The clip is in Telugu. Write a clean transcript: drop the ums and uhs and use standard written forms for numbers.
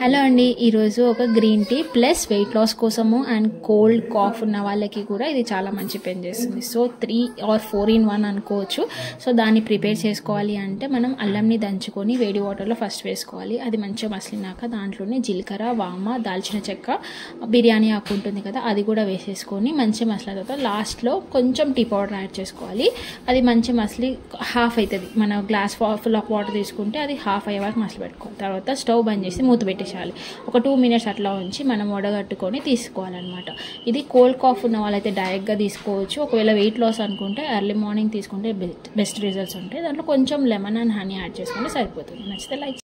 హలో అండి, ఈరోజు ఒక green tea plus weight loss కోసము అండ్ కోల్డ్ కాఫ్ ఉన్న వాళ్ళకి కూడా ఇది చాలా మంచి పని చేస్తుంది. సో 3 or 4 in 1 అనుకోవచ్చు. సో దాన్ని ప్రిపేర్ చేసుకోవాలి అంటే మనం అల్లంని దంచుకొని వేడి వాటర్లో ఫస్ట్ వేసుకోవాలి. అది మంచిగా మసిలినాక దాంట్లోనే జీలకర్ర, వామ, దాల్చిన చెక్క, బిర్యానీ ఆకు ఉంటుంది కదా, అది కూడా వేసేసుకొని మంచిగా మసిలిన తర్వాత లాస్ట్లో కొంచెం టీ పౌడర్ యాడ్ చేసుకోవాలి. అది మంచి మసిలి హాఫ్ అవుతుంది. మన గ్లాస్ ఫుల్ ఆఫ్ వాటర్ తీసుకుంటే అది హాఫ్ అయ్యే వరకు మసిలి పెట్టుకోవాలి. తర్వాత స్టవ్ బంద్ చేసి మూత పెట్టేసేయాలి. ఒక 2 minutes అట్లా ఉంచి మనం వడగట్టుకొని తీసుకోవాలన్నమాట. ఇది కోల్డ్ కాఫ్ ఉన్న వాళ్ళైతే డైరెక్ట్గా తీసుకోవచ్చు. ఒకవేళ వెయిట్ లాస్ అనుకుంటే ఎర్లీ మార్నింగ్ తీసుకుంటే బెస్ట్ రిజల్ట్స్ ఉంటాయి. దాంట్లో కొంచెం లెమన్ అండ్ హనీ యాడ్ చేసుకుంటే సరిపోతుంది. నచ్చితే లైక్